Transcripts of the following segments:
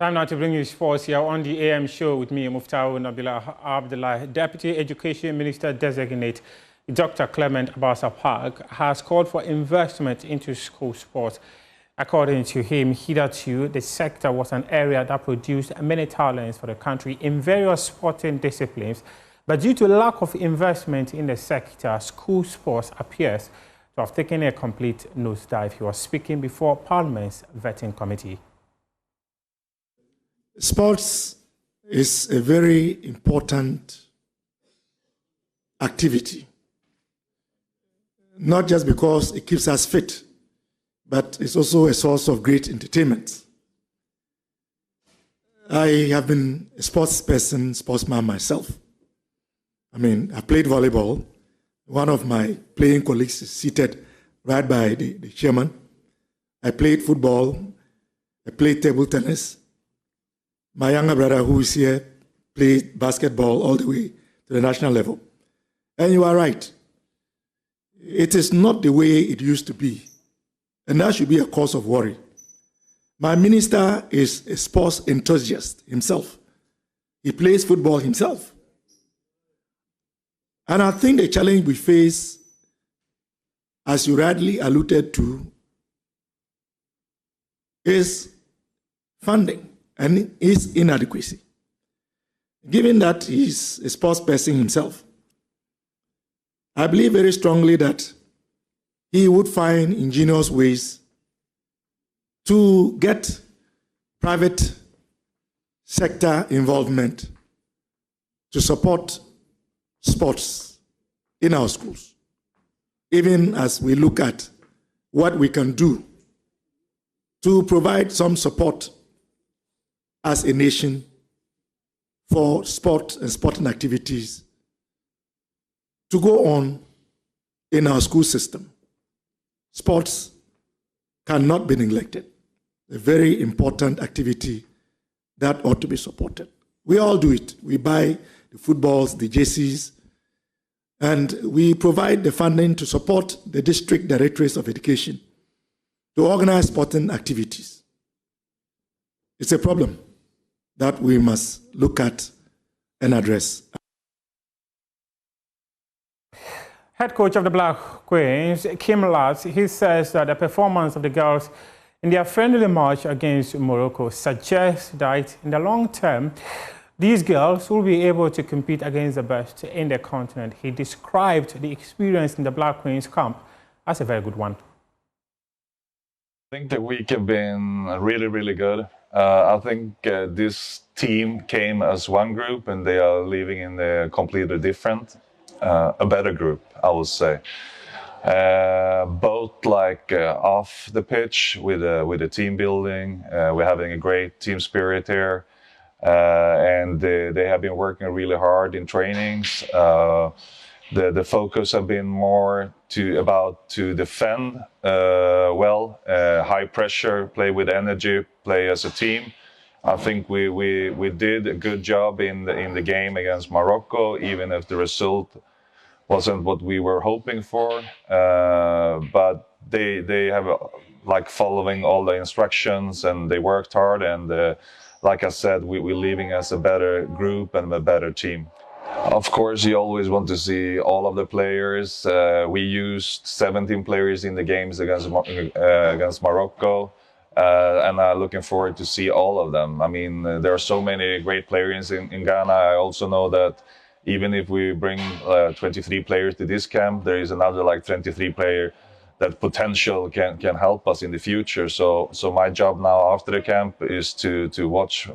Time now to bring you sports here on the AM show with me, Muftau Nabila Abdullah. Deputy Education Minister Designate Dr. Clement Apaak has called for investment into school sports. According to him, hitherto, the sector was an area that produced many talents for the country in various sporting disciplines. But due to lack of investment in the sector, school sports appears to have taken a complete nosedive. He was speaking before Parliament's vetting committee. Sports is a very important activity, not just because it keeps us fit, but it's also a source of great entertainment. I have been a sports person, sportsman myself. I played volleyball. One of my playing colleagues is seated right by the chairman. I played football. I played table tennis. My younger brother, who is here, played basketball all the way to the national level. And you are right. It is not the way it used to be. And that should be a cause of worry. My minister is a sports enthusiast himself. He plays football himself. And I think the challenge we face, as you rightly alluded to, is funding and its inadequacy. Given that he's a sports person himself, I believe very strongly that he would find ingenious ways to get private sector involvement to support sports in our schools, even as we look at what we can do to provide some support as a nation for sport and sporting activities to go on in our school system. Sports cannot be neglected. A very important activity that ought to be supported. We all do it. We buy the footballs, the jerseys, and we provide the funding to support the district directorates of education to organize sporting activities. It's a problem that we must look at and address. Head coach of the Black Queens, Kim Latz, he says that the performance of the girls in their friendly match against Morocco suggests that in the long term, these girls will be able to compete against the best in the continent. He described the experience in the Black Queens camp as a very good one. I think the week have been really, really good. I think this team came as one group and they are leaving in a completely different, a better group, I would say. Both off the pitch with the team building, we're having a great team spirit here, and they have been working really hard in trainings. The focus have been more to defend well, high pressure, play with energy, play as a team. I think we did a good job in the game against Morocco, even if the result wasn't what we were hoping for. But they have following all the instructions and they worked hard. And like I said, we're leaving as a better group and a better team. Of course, you always want to see all of the players. We used 17 players in the games against Morocco, and I'm looking forward to see all of them. I mean, there are so many great players in Ghana. I also know that even if we bring 23 players to this camp, there is another 23 player that potential can help us in the future. So my job now after the camp is to watch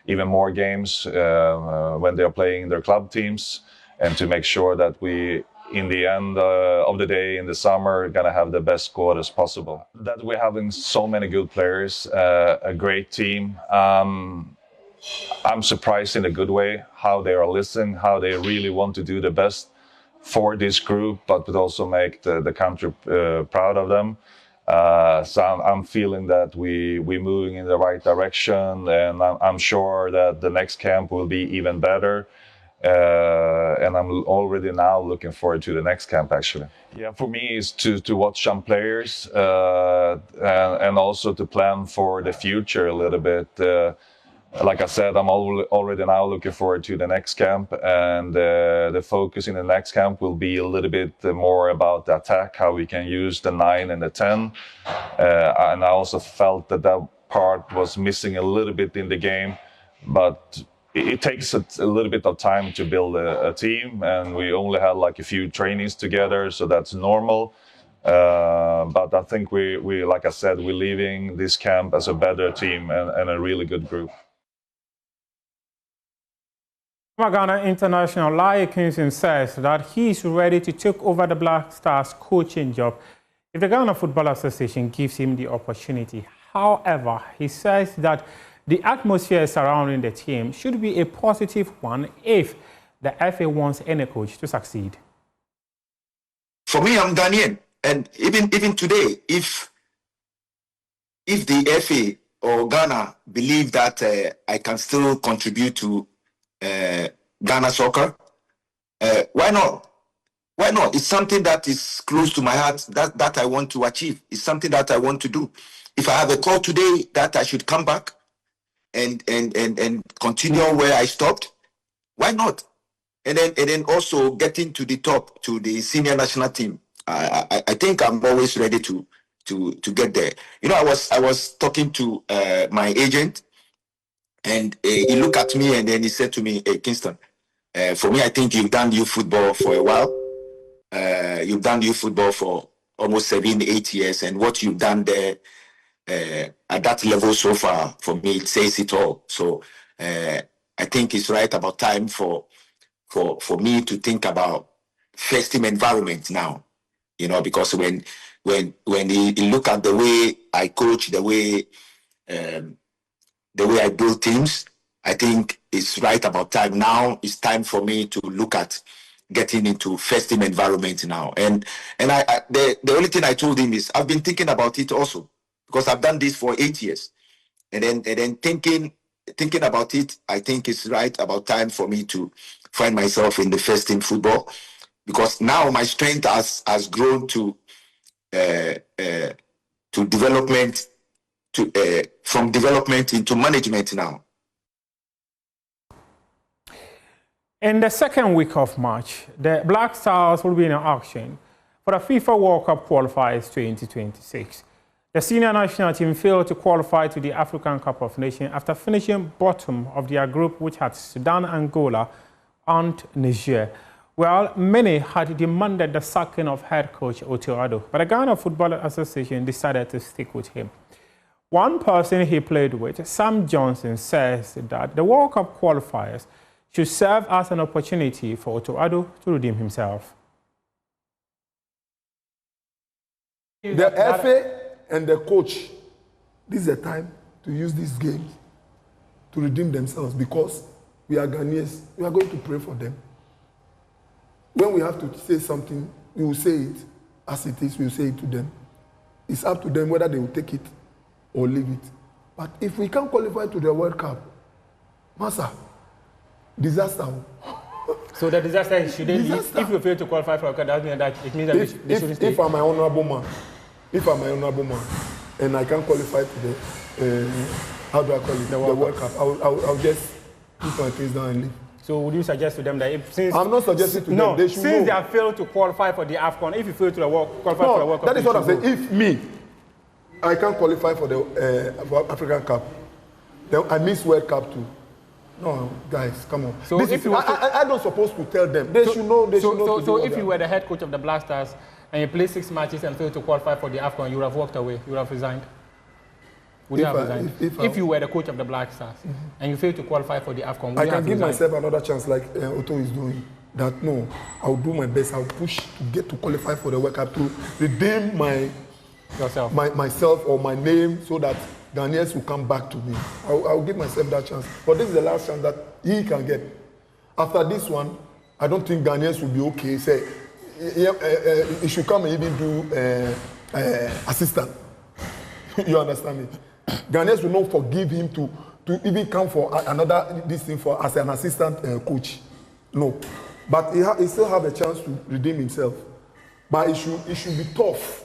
even more games when they are playing their club teams, and to make sure that we, in the end of the day, in the summer, are gonna have the best squad as possible. That we're having so many good players, a great team. I'm surprised in a good way how they are listening, how they really want to do the best for this group, but also make the country proud of them. So I'm feeling that we're moving in the right direction, and I'm sure that the next camp will be even better. And I'm already now looking forward to the next camp, actually. Yeah, for me is to watch some players and also to plan for the future a little bit. Like I said, I'm already now looking forward to the next camp, and the focus in the next camp will be a little bit more about the attack, how we can use the 9 and the 10. And I also felt that part was missing a little bit in the game, but it takes a little bit of time to build a team, and we only had like a few trainings together, so that's normal. But I think we, like I said, we're leaving this camp as a better team and a really good group. Ghana international Lai Kingston says that he is ready to take over the Black Stars coaching job if the Ghana Football Association gives him the opportunity. However, he says that the atmosphere surrounding the team should be a positive one if the FA wants any coach to succeed. For me, I'm Ghanaian, and even today, if the FA or Ghana believe that I can still contribute to Ghana soccer, why not? Why not? It's something that is close to my heart that I want to achieve. It's something that I want to do. If I have a call today that I should come back and continue where I stopped, why not? And then also getting to the top, to the senior national team. I think I'm always ready to get there. You know, I was talking to my agent, and he looked at me and then he said to me, "Hey, Kingston, for me, I think you've done youth football for a while. You've done youth football for almost 7-8 years, and what you've done there at that level so far, for me, it says it all. So I think it's right about time for me to think about first team environment now. You know, because when he look at the way I coach, the way I build teams, I think it's right about time now. It's time for me to look at getting into first team environment now. And the only thing I told him is I've been thinking about it also, because I've done this for 8 years. And then thinking about it, I think it's right about time for me to find myself in the first team football, because now my strength has grown to development, from development into management now. In the second week of March, the Black Stars will be in action for the FIFA World Cup qualifiers 2026. The senior national team failed to qualify to the African Cup of Nations after finishing bottom of their group, which had Sudan, Angola, and Niger. Well, many had demanded the sacking of head coach Otto Addo, but the Ghana Football Association decided to stick with him. One person he played with, Sam Johnson, says that the World Cup qualifiers should serve as an opportunity for Otto Addo to redeem himself. The FA and the coach, this is the time to use these games to redeem themselves, because we are Ghanaians. We are going to pray for them. When we have to say something, we will say it as it is. We will say it to them. It's up to them whether they will take it or leave it. But if we can't qualify to the World Cup, Massa, disaster. So the disaster shouldn't be, if you fail to qualify for a World Cup, it means that they shouldn't stay. If I'm an honorable man, and I can't qualify to the, how do I call it, the World Cup, I'll just put my things down and leave. So would you suggest to them that if, since... I'm not suggesting to them, they should since know. they have failed to qualify for the AFCON, if you fail to qualify for the World Cup... that is what I'm saying. If me, I can't qualify for the African Cup, then I miss World Cup too. No, guys, come on. So if I'm not supposed to tell them. They should know. They should know. So if you were the head coach of the Black Stars and you played 6 matches and failed to qualify for the AFCON, you would have walked away. You would have resigned. Would you have resigned? If you were the coach of the Black Stars and you failed to qualify for the AFCON, would I you have can give resigned? myself another chance, like Otto is doing. That no, I'll do my best. I'll push to get to qualify for the World Cup to redeem myself or my name, so that Ghanaians will come back to me. I'll give myself that chance. But this is the last chance that he can get. After this one, I don't think Ghanaians will be okay. Say, he should come and even do assistant. You understand me? Ghanaians will not forgive him to even come for another this thing for as an assistant coach. No. But he still have a chance to redeem himself. But it should be tough.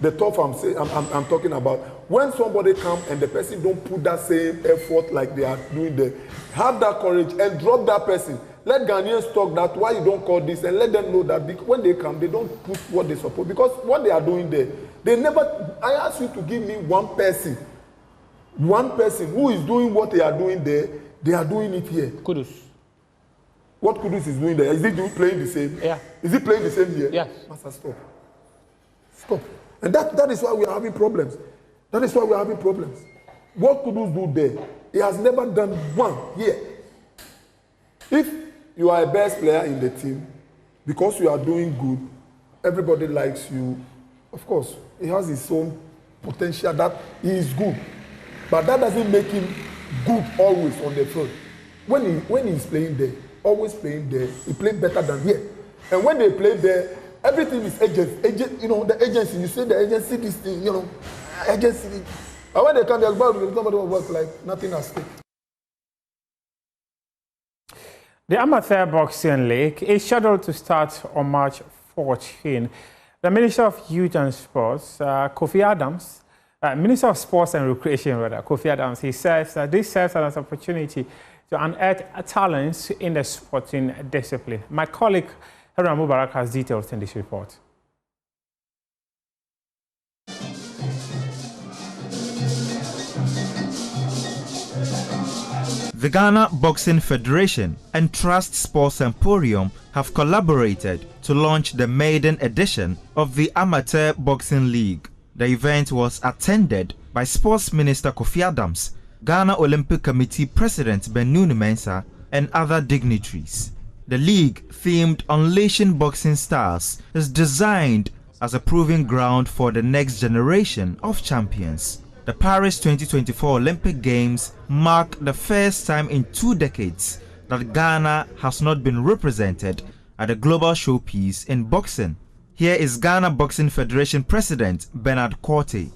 The tough I'm talking about. When somebody come and the person don't put that same effort like they are doing there, have that courage and drop that person. Let Ghanaians talk that why you don't call this, and let them know that when they come, they don't put what they support. Because what they are doing there, they never. I ask you to give me one person who is doing what they are doing there. They are doing it here. Kudus. What Kudus is doing there? Is he playing the same? Yeah. Is he playing the same here? Yes. Master, stop. Stop. And that is why we are having problems. That is why we are having problems. What Kudus do there? He has never done one here. If you are a best player in the team, because you are doing good, everybody likes you. Of course, he has his own potential that he is good. But that doesn't make him good always on the field. When he's playing there, always playing there, he plays better than here. And when they play there, everything is agent, you know, the agency, you say the agency, this thing, you know, agency. And when they come, they'll nobody will work like nothing at stake. The Amateur Boxing League is scheduled to start on March 14. The Minister of Youth and Sports, Kofi Adams, Minister of Sports and Recreation, Kofi Adams, he says that this serves as an opportunity to unearth talents in the sporting discipline. My colleague, Haruna Mubarak, has details in this report. The Ghana Boxing Federation and Trust Sports Emporium have collaborated to launch the maiden edition of the Amateur Boxing League. The event was attended by Sports Minister Kofi Adams, Ghana Olympic Committee President Benunu Mensah, and other dignitaries. The league, themed Unleashing Boxing Stars, is designed as a proving ground for the next generation of champions. The Paris 2024 Olympic Games mark the first time in 2 decades that Ghana has not been represented at a global showpiece in boxing. Here is Ghana Boxing Federation President Bernard Korte.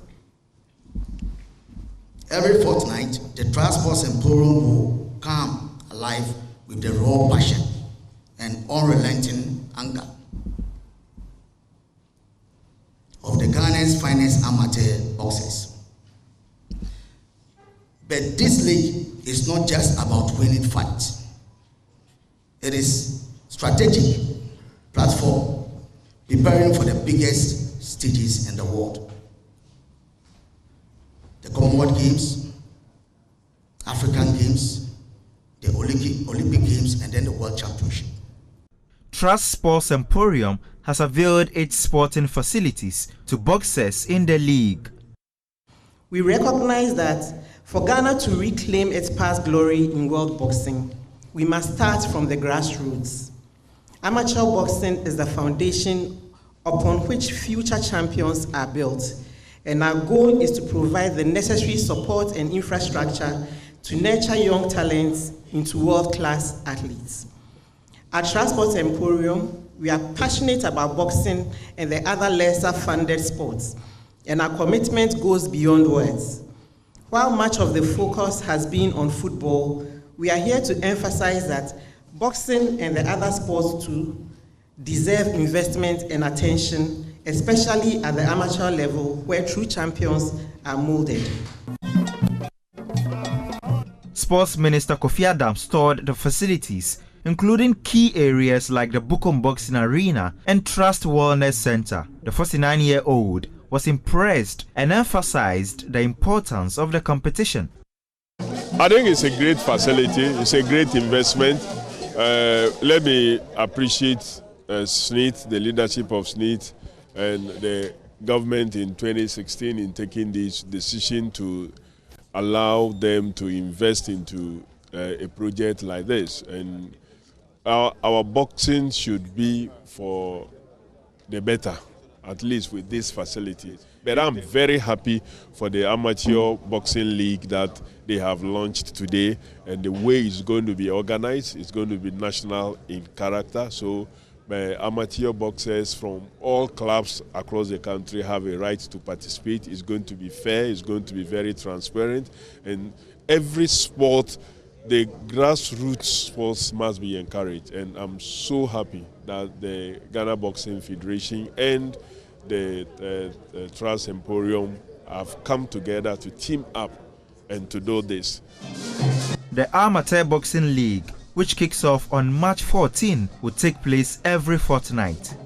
Every fortnight, the Transport Emporium will come alive with the raw passion and unrelenting anger of the Ghana's finest amateur boxers. But this league is not just about winning fights. It is strategic platform preparing for the biggest stages in the world. The Commonwealth Games, African Games, the Olympic Games, and then the World Championship. Trust Sports Emporium has availed its sporting facilities to boxers in the league. We recognize that for Ghana to reclaim its past glory in world boxing, we must start from the grassroots. Amateur boxing is the foundation upon which future champions are built, and our goal is to provide the necessary support and infrastructure to nurture young talents into world-class athletes. At Transport Emporium, we are passionate about boxing and the other lesser-funded sports, and our commitment goes beyond words. While much of the focus has been on football, we are here to emphasize that boxing and the other sports too deserve investment and attention, especially at the amateur level where true champions are molded. Sports Minister Kofi Adams toured the facilities, including key areas like the Bukom Boxing Arena and Trust Wellness Center. The 49-year-old was impressed and emphasized the importance of the competition. I think it's a great facility, it's a great investment. Let me appreciate SNIT, the leadership of SNIT, and the government in 2016 in taking this decision to allow them to invest into a project like this. And our boxing should be for the better, at least with this facility. But I'm very happy for the Amateur Boxing League that they have launched today, and the way it's going to be organized, it's going to be national in character. So amateur boxers from all clubs across the country have a right to participate. It's going to be fair, it's going to be very transparent, and every sport the grassroots sports must be encouraged, and I'm so happy that the Ghana Boxing Federation and the Trust Emporium have come together to team up and to do this. The Amateur Boxing League, which kicks off on March 14, will take place every fortnight.